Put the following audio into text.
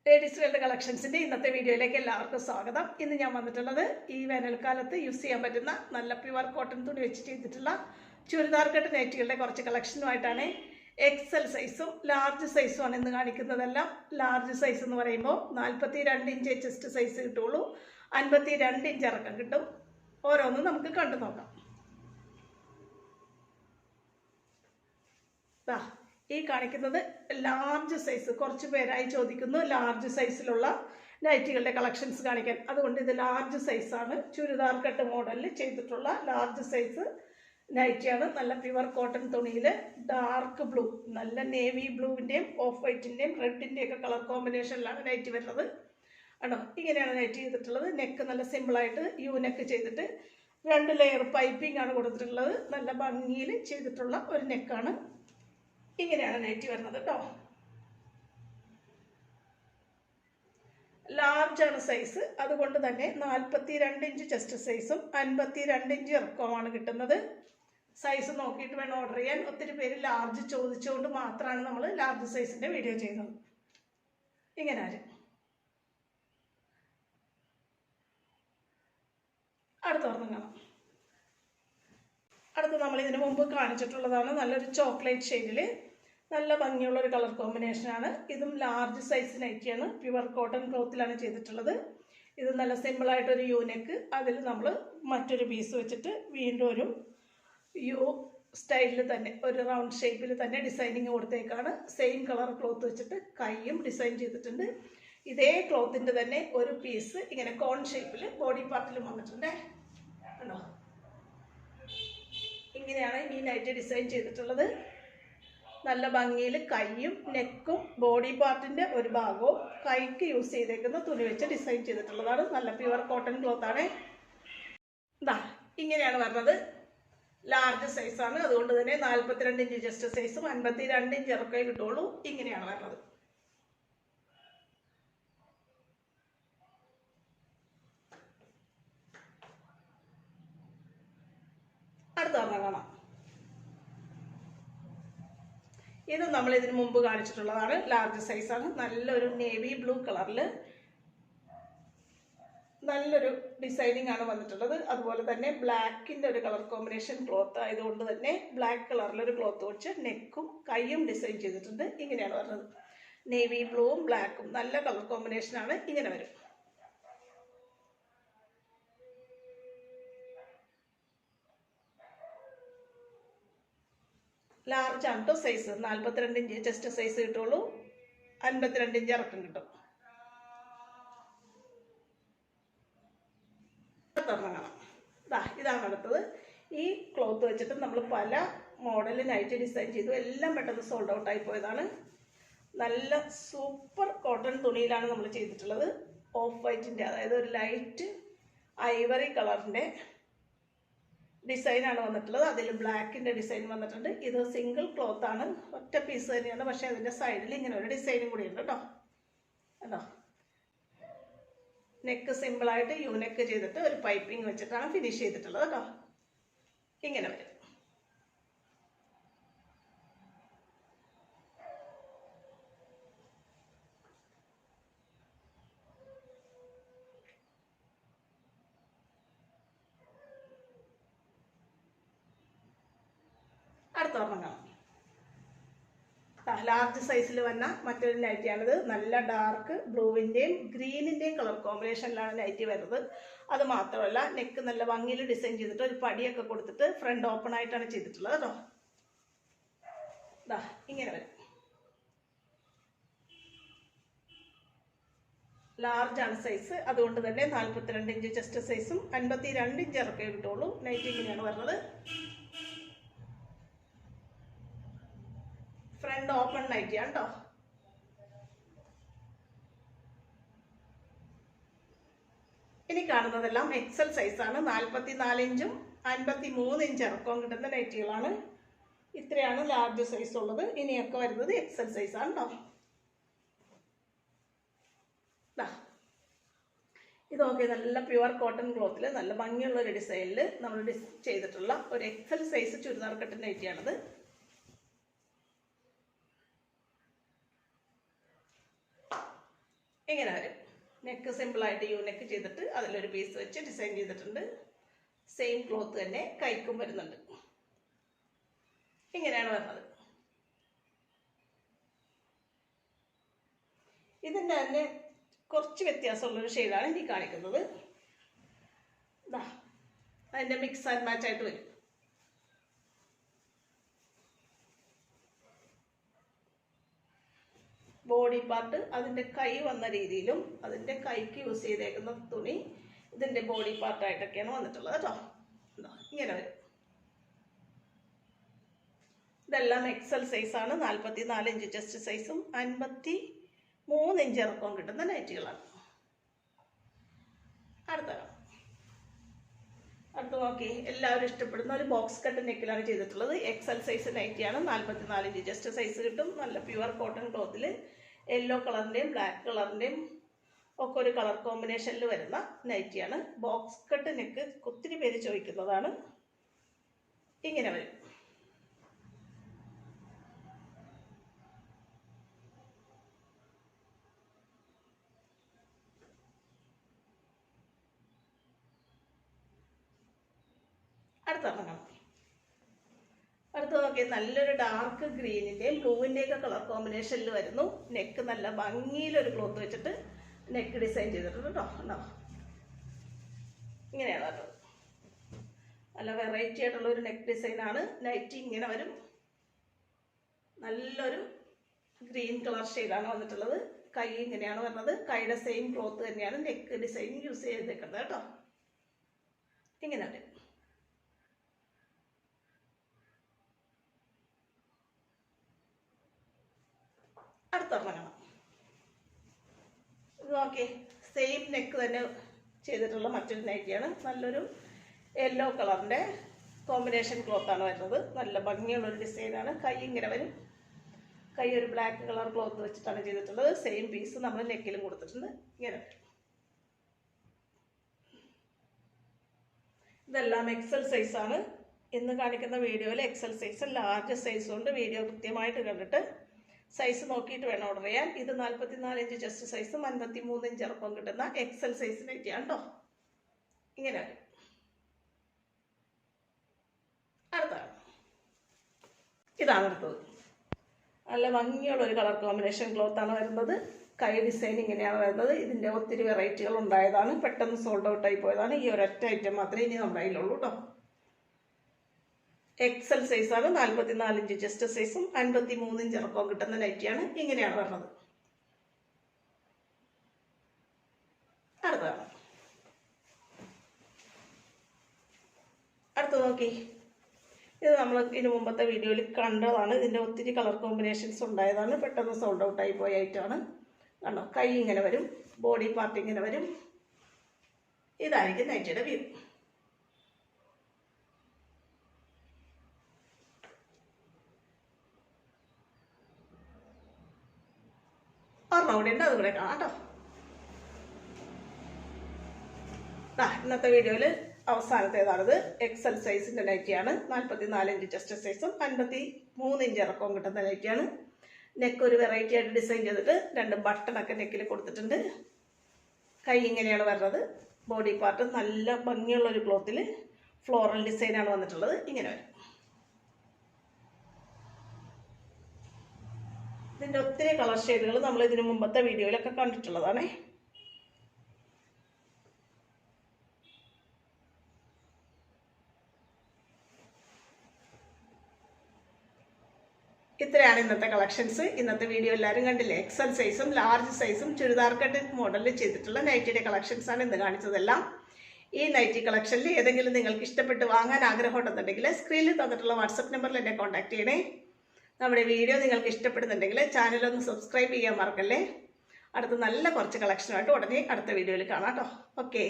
Ladies wear കളക്ഷൻസിൻ്റെ ഇന്നത്തെ വീഡിയോയിലേക്ക് എല്ലാവർക്കും സ്വാഗതം. ഇന്ന് ഞാൻ വന്നിട്ടുള്ളത് ഈ വേനൽക്കാലത്ത് യൂസ് ചെയ്യാൻ പറ്റുന്ന നല്ല പ്യുവർ കോട്ടൺ തുണി വെച്ച് ചെയ്തിട്ടുള്ള ചുരിദാർ കട്ട് നൈറ്റികളുടെ കുറച്ച് കളക്ഷനുമായിട്ടാണ്. എക്സൽ സൈസും ലാർജ് സൈസുമാണ് ഇന്ന് കാണിക്കുന്നതെല്ലാം. ലാർജ് സൈസ് എന്ന് പറയുമ്പോൾ 42 ഇഞ്ച് ചെസ്റ്റ് സൈസ് കിട്ടുള്ളൂ, 52 ഇഞ്ച് ഇറക്കം കിട്ടും. ഓരോന്നും നമുക്ക് കണ്ടു നോക്കാം. ഈ കാണിക്കുന്നത് ലാർജ് സൈസ്. കുറച്ച് പേരായി ചോദിക്കുന്നു ലാർജ് സൈസിലുള്ള നൈറ്റികളുടെ കളക്ഷൻസ് കാണിക്കാൻ. അതുകൊണ്ട് ഇത് ലാർജ് സൈസാണ്. ചുരിദാർ കട്ട് മോഡലിൽ ചെയ്തിട്ടുള്ള ലാർജ് സൈസ് നൈറ്റിയാണ്. നല്ല പ്യുവർ കോട്ടൺ തുണിയിൽ ഡാർക്ക് ബ്ലൂ, നല്ല നേവി ബ്ലൂവിൻ്റെയും ഓഫ് വൈറ്റിൻ്റെയും റെഡിൻ്റെയും ഒക്കെ കളർ കോമ്പിനേഷനിലാണ് നൈറ്റി വരുന്നത്. ആണോ, ഇങ്ങനെയാണ് നൈറ്റി ചെയ്തിട്ടുള്ളത്. നെക്ക് നല്ല സിമ്പിളായിട്ട് യു നെക്ക് ചെയ്തിട്ട് 2 ലെയർ പൈപ്പിംഗ് ആണ് കൊടുത്തിട്ടുള്ളത്. നല്ല ഭംഗിയിൽ ചെയ്തിട്ടുള്ള ഒരു നെക്കാണ്. ഇങ്ങനെയാണ് നൈറ്റി വരുന്നത് കേട്ടോ. ലാർജ് ആണ് സൈസ്. അതുകൊണ്ട് തന്നെ 42 ഇഞ്ച് ചെസ്റ്റ് സൈസും 52 ഇഞ്ച് ഇറക്കവുമാണ് കിട്ടുന്നത്. സൈസ് നോക്കിയിട്ട് വേണം ഓർഡർ ചെയ്യാൻ. ഒത്തിരി പേര് ലാർജ് ചോദിച്ചുകൊണ്ട് മാത്രമാണ് നമ്മൾ ലാർജ് സൈസിൻ്റെ വീഡിയോ ചെയ്യുന്നത്. ഇങ്ങനെ അടുത്ത ഓർമ്മ കാണാം. അടുത്ത് നമ്മൾ ഇതിനു മുമ്പ് കാണിച്ചിട്ടുള്ളതാണ് നല്ലൊരു ചോക്ലേറ്റ് ഷെയ്ഡിൽ നല്ല ഭംഗിയുള്ള ഒരു കളർ കോമ്പിനേഷനാണ്. ഇതും ലാർജ് സൈസ് നൈറ്റിയാണ്. പ്യുവർ കോട്ടൺ ക്ലോത്തിലാണ് ചെയ്തിട്ടുള്ളത്. ഇത് നല്ല സിമ്പിളായിട്ടൊരു യൂനെക്ക്, അതിൽ നമ്മൾ മറ്റൊരു പീസ് വെച്ചിട്ട് വീണ്ടും ഒരു യു സ്റ്റൈലിൽ തന്നെ ഒരു റൗണ്ട് ഷേപ്പിൽ തന്നെ ഡിസൈനിങ് കൊടുത്തേക്കാണ്. സെയിം കളർ ക്ലോത്ത് വെച്ചിട്ട് കൈയും ഡിസൈൻ ചെയ്തിട്ടുണ്ട്. ഇതേ ക്ലോത്തിൻ്റെ തന്നെ ഒരു പീസ് ഇങ്ങനെ കോൺ ഷേപ്പിൽ ബോഡി പാർട്ടിലും വന്നിട്ടുണ്ട്. ആണോ, ഇങ്ങനെയാണ് ഈ നൈറ്റ് ഡിസൈൻ ചെയ്തിട്ടുള്ളത്. നല്ല ഭംഗിയിൽ കൈയും നെക്കും ബോഡി പാർട്ടിൻ്റെ ഒരു ഭാഗവും കൈക്ക് യൂസ് ചെയ്തേക്കുന്ന തുണി വെച്ച് ഡിസൈൻ ചെയ്തിട്ടുള്ളതാണ്. നല്ല പ്യുവർ കോട്ടൺ ക്ലോത്താണ്. ഇങ്ങനെയാണ് വരുന്നത്. ലാർജ് സൈസാണ്. അതുകൊണ്ട് തന്നെ 42 ഇഞ്ച് ചെസ്റ്റ് സൈസും 52 ഇഞ്ച് ഇറക്കേ കിട്ടുള്ളൂ. ഇങ്ങനെയാണ് വരുന്നത്. അടുത്ത ഒരെണ്ണം കാണാം. ഇത് നമ്മൾ ഇതിനു മുമ്പ് കാണിച്ചിട്ടുള്ളതാണ്. ലാർജ് സൈസാണ്. നല്ലൊരു നേവി ബ്ലൂ കളറിൽ നല്ലൊരു ഡിസൈനിങ് ആണ് വന്നിട്ടുള്ളത്. അതുപോലെ തന്നെ ബ്ലാക്കിൻ്റെ ഒരു കളർ കോമ്പിനേഷൻ ക്ലോത്ത് ആയതുകൊണ്ട് തന്നെ ബ്ലാക്ക് കളറിലൊരു ക്ലോത്ത് വെച്ച് നെക്കും കൈയും ഡിസൈൻ ചെയ്തിട്ടുണ്ട്. ഇങ്ങനെയാണ് വരുന്നത്. നേവി ബ്ലൂവും ബ്ലാക്കും നല്ല കളർ കോമ്പിനേഷനാണ്. ഇങ്ങനെ വരും. ലാർജ് ആണ് കേട്ടോ സൈസ്. 42 ഇഞ്ച് ചെസ്റ്റ് സൈസ് കിട്ടുള്ളൂ, 52 ഇഞ്ച് ഇറക്കം കിട്ടും. ഇതാണ് അടുത്തത്. ഈ ക്ലോത്ത് വെച്ചിട്ട് നമ്മൾ പല മോഡലിനായിട്ട് ഡിസൈൻ ചെയ്തു. എല്ലാം പെട്ടെന്ന് സോൾഡ് ഔട്ട് ആയി പോയതാണ്. നല്ല സൂപ്പർ കോട്ടൺ തുണിയിലാണ് നമ്മൾ ചെയ്തിട്ടുള്ളത്. ഓഫ് വൈറ്റിൻ്റെ, അതായത് ഒരു ലൈറ്റ് ഐവറി കളറിൻ്റെ ഡിസൈനാണ് വന്നിട്ടുള്ളത്. അതിൽ ബ്ലാക്കിൻ്റെ ഡിസൈൻ വന്നിട്ടുണ്ട്. ഇത് സിംഗിൾ ക്ലോത്ത് ആണ്, ഒറ്റ പീസ് തന്നെയാണ്. പക്ഷെ അതിൻ്റെ സൈഡിൽ ഇങ്ങനെ ഒരു ഡിസൈനും കൂടി ഉണ്ട് കേട്ടോ. കേട്ടോ, നെക്ക് സിമ്പിളായിട്ട് യു നെക്ക് ചെയ്തിട്ട് ഒരു പൈപ്പിംഗ് വെച്ചിട്ടാണ് ഫിനിഷ് ചെയ്തിട്ടുള്ളത് കേട്ടോ. ഇങ്ങനെ വരും. അടുത്ത ഓർമ്മ കാണാം. ലാർജ് സൈസിൽ വന്ന മറ്റൊരു നൈറ്റിയാണിത്. നല്ല ഡാർക്ക് ബ്ലൂവിൻ്റെയും ഗ്രീനിൻ്റെയും കളർ കോമ്പിനേഷനിലാണ് നൈറ്റി വരുന്നത്. അത് മാത്രമല്ല നെക്ക് നല്ല ഭംഗിയിൽ ഡിസൈൻ ചെയ്തിട്ട് ഒരു പടിയൊക്കെ കൊടുത്തിട്ട് ഫ്രണ്ട് ഓപ്പൺ ആയിട്ടാണ് ചെയ്തിട്ടുള്ളത് കേട്ടോ. ഇങ്ങനെ വരും. ലാർജ് ആണ് സൈസ്. അതുകൊണ്ട് തന്നെ 42 ഇഞ്ച് ചെസ്റ്റ് സൈസും 52 ഇഞ്ച് ഇറക്കേ കിട്ടുള്ളൂ. നൈറ്റി ഇങ്ങനെയാണ് വരുന്നത്. ഫ്രണ്ട് ഓപ്പൺ നൈറ്റിയാണ് കേട്ടോ. ഇനി കാണുന്നതെല്ലാം എക്സൽ സൈസാണ്. 44 ഇഞ്ചും 53 ഇഞ്ച് ഇറക്കവും കിട്ടുന്ന നൈറ്റികളാണ്. ഇത്രയാണ് ലാർജ് സൈസ് ഉള്ളത്. ഇനിയൊക്കെ വരുന്നത് എക്സൽ സൈസാണ് കേട്ടോ. ഇതൊക്കെ നല്ല പ്യുവർ കോട്ടൺ ക്ലോത്തിൽ നല്ല ഭംഗിയുള്ള ഒരു ഡിസൈനിൽ നമ്മൾ ചെയ്തിട്ടുള്ള ഒരു എക്സൽ സൈസ് ചുരിദാർ കട്ട് നൈറ്റിയാണിത്. ഇങ്ങനെ വരും. നെക്ക് സിമ്പിളായിട്ട് യു നെക്ക് ചെയ്തിട്ട് അതിലൊരു പീസ് വെച്ച് ഡിസൈൻ ചെയ്തിട്ടുണ്ട്. സെയിം ക്ലോത്ത് തന്നെ കൈക്കും വരുന്നുണ്ട്. ഇങ്ങനെയാണ് വരുന്നത്. ഇതിൻ്റെ തന്നെ കുറച്ച് വ്യത്യാസമുള്ളൊരു ഷെയ്ഡാണ് ഇനി കാണിക്കുന്നത്. അതിൻ്റെ മിക്സ് ആൻഡ് മാച്ച് ആയിട്ട് വരും. ബോഡി പാർട്ട് അതിൻ്റെ കൈ വന്ന രീതിയിലും അതിൻ്റെ കൈക്ക് യൂസ് ചെയ്തേക്കുന്ന തുണി ഇതിൻ്റെ ബോഡി പാർട്ടായിട്ടൊക്കെയാണ് വന്നിട്ടുള്ളത് കേട്ടോ. ഇങ്ങനെ വരും. ഇതെല്ലാം എക്സൽ സൈസാണ്. 44 ഇഞ്ച് ചെസ്റ്റ് സൈസും 53 ഇഞ്ച് ഇറക്കവും കിട്ടുന്ന നൈറ്റികളാണ്. അടുത്ത നോക്കി എല്ലാവരും ഇഷ്ടപ്പെടുന്ന ഒരു ബോക്സ് കട്ട് നെക്കിലാണ് ചെയ്തിട്ടുള്ളത്. എക്സൽ സൈസ് നൈറ്റിയാണ്. 44 ഇഞ്ച് ചെസ്റ്റ് സൈസ് കിട്ടും. നല്ല പ്യുവർ കോട്ടൺ ക്ലോത്തിൽ യെല്ലോ കളറിൻ്റെയും ബ്ലാക്ക് കളറിൻ്റെയും ഒക്കെ ഒരു കളർ കോമ്പിനേഷനിൽ വരുന്ന നൈറ്റിയാണ്. ബോക്സ് കട്ട് നെക്ക് ഒത്തിരി പേര് ചോദിക്കുന്നതാണ്. ഇങ്ങനെ വരും. അടുത്ത നോക്കി നല്ലൊരു ഡാർക്ക് ഗ്രീനിൻ്റെയും ബ്ലൂവിൻ്റെയൊക്കെ കളർ കോമ്പിനേഷനിൽ വരുന്നു. നെക്ക് നല്ല ഭംഗിയിലൊരു ക്ലോത്ത് വെച്ചിട്ട് നെക്ക് ഡിസൈൻ ചെയ്തിട്ടുണ്ട് കേട്ടോ. ഉണ്ടാവും. ഇങ്ങനെയാണ് കേട്ടോ. നല്ല വെറൈറ്റി ആയിട്ടുള്ള ഒരു നെക്ക് ഡിസൈനാണ്. നൈറ്റി ഇങ്ങനെ വരും. നല്ലൊരു ഗ്രീൻ കളർ ഷെയ്ഡാണ് വന്നിട്ടുള്ളത്. കൈ ഇങ്ങനെയാണ് വരുന്നത്. കൈയുടെ സെയിം ക്ലോത്ത് തന്നെയാണ് നെക്ക് ഡിസൈൻ യൂസ് ചെയ്തേക്കുന്നത് കേട്ടോ. ഇങ്ങനെ വരും. അടുത്തൊരെണ്ണം ഇത് നോക്കി. സെയിം നെക്ക് തന്നെ ചെയ്തിട്ടുള്ള മറ്റൊരു നൈറ്റിയാണ്. നല്ലൊരു യെല്ലോ കളറിൻ്റെ കോമ്പിനേഷൻ ക്ലോത്താണ് വരുന്നത്. നല്ല ഭംഗിയുള്ളൊരു ഡിസൈനാണ്. കൈ ഇങ്ങനെ വരും. കൈ ഒരു ബ്ലാക്ക് കളർ ക്ലോത്ത് വെച്ചിട്ടാണ് ചെയ്തിട്ടുള്ളത്. സെയിം പീസ് നമ്മൾ നെക്കിലും കൊടുത്തിട്ടുണ്ട്. ഇങ്ങനെ ഇതെല്ലാം എക്സൽ സൈസാണ്. ഇന്ന് കാണിക്കുന്ന വീഡിയോയിൽ എക്സൽ സൈസ് ലാർജ് സൈസ് കൊണ്ട് വീഡിയോ കൃത്യമായിട്ട് കണ്ടിട്ട് സൈസ് നോക്കിയിട്ട് വേണം ഓർഡർ ചെയ്യാൻ. ഇത് 44 ഇഞ്ച് ചെസ്റ്റ് സൈസും 53 ഇഞ്ച് ഇറക്കം കിട്ടുന്ന എക്സൽ സൈസ് നൈറ്റിയാണ് കേട്ടോ. ഇങ്ങനെ അടുത്താണ്. ഇതാണ് അടുത്തത്. നല്ല ഭംഗിയുള്ള ഒരു കളർ കോമ്പിനേഷൻ ക്ലോത്താണ് വരുന്നത്. കൈ ഡിസൈൻ ഇങ്ങനെയാണ് വരുന്നത്. ഇതിൻ്റെ ഒത്തിരി വെറൈറ്റികൾ ഉണ്ടായതാണ്. പെട്ടെന്ന് സോൾഡ് ഔട്ട് ആയി പോയതാണ്. ഈ ഒരൊറ്റ ഐറ്റം മാത്രമേ ഇനി നമ്മുടെ കയ്യിലുള്ളൂ കേട്ടോ. എക്സൽ സൈസാണ്. 44 ഇഞ്ച് ചെസ്റ്റ് സൈസും 53 ഇഞ്ച് ഇറക്കവും കിട്ടുന്ന നൈറ്റിയാണ്. ഇങ്ങനെയാണ് വരുന്നത്. അടുത്തതാണ്. അടുത്ത നോക്കി. ഇത് നമ്മൾ ഇതിന് മുമ്പത്തെ വീഡിയോയിൽ കണ്ടതാണ്. ഇതിൻ്റെ ഒത്തിരി കളർ കോമ്പിനേഷൻസ് ഉണ്ടായതാണ്. പെട്ടെന്ന് സോൾഡ് ഔട്ട് ആയി പോയ ഐറ്റമാണ്. കണ്ടോ. കൈ ഇങ്ങനെ വരും. ബോഡി പാർട്ട് ഇങ്ങനെ വരും. ഇതായിരിക്കും നൈറ്റിയുടെ വ്യൂ. ഒരെണ്ണം കൂടി ഉണ്ട്. അതുകൂടെ കാണാം കേട്ടോ. ഇന്നത്തെ വീഡിയോയിൽ അവസാനത്തേതാണിത്. എക്സൽ സൈസിൻ്റെ നൈറ്റിയാണ്. 44 ഇഞ്ച് ചെസ്റ്റ് സൈസും 53 ഇഞ്ച് ഇറക്കവും കിട്ടുന്ന നൈറ്റിയാണ്. നെക്ക് ഒരു വെറൈറ്റി ആയിട്ട് ഡിസൈൻ ചെയ്തിട്ട് 2 ബട്ടണൊക്കെ നെക്കിൽ കൊടുത്തിട്ടുണ്ട്. കൈ ഇങ്ങനെയാണ് വരുന്നത്. ബോഡി പാർട്ട് നല്ല ഭംഗിയുള്ളൊരു ക്ലോത്തിൽ ഫ്ലോറൽ ഡിസൈനാണ് വന്നിട്ടുള്ളത്. ഇങ്ങനെ വരും. ഇതിൻ്റെ ഒത്തിരി കളർ ഷെയ്ഡുകൾ നമ്മൾ ഇതിനു മുമ്പത്തെ വീഡിയോയിലൊക്കെ കണ്ടിട്ടുള്ളതാണ്. ഇത്രയാണ് ഇന്നത്തെ കളക്ഷൻസ്. ഇന്നത്തെ വീഡിയോ എല്ലാവരും കണ്ടില്ലേ. എക്സൽ സൈസും ലാർജ് സൈസും ചുരിദാർ കട്ട് മോഡലിൽ ചെയ്തിട്ടുള്ള നൈറ്റിയുടെ കളക്ഷൻസാണ് ഇന്ന് കാണിച്ചതെല്ലാം. ഈ നൈറ്റി കളക്ഷനിൽ ഏതെങ്കിലും നിങ്ങൾക്ക് ഇഷ്ടപ്പെട്ട് വാങ്ങാൻ ആഗ്രഹമുണ്ടെന്നുണ്ടെങ്കിൽ സ്ക്രീനിൽ തന്നിട്ടുള്ള വാട്സപ്പ് നമ്പറിൽ എന്നെ കോൺടാക്ട് ചെയ്യണേ. നമ്മുടെ വീഡിയോ നിങ്ങൾക്ക് ഇഷ്ടപ്പെടുന്നുണ്ടെങ്കിൽ ചാനലൊന്ന് സബ്സ്ക്രൈബ് ചെയ്യാൻ മറക്കല്ലേ. അടുത്ത നല്ല കുറച്ച് കളക്ഷനുമായിട്ട് ഉടനെ അടുത്ത വീഡിയോയിൽ കാണാം കേട്ടോ. ഓക്കെ.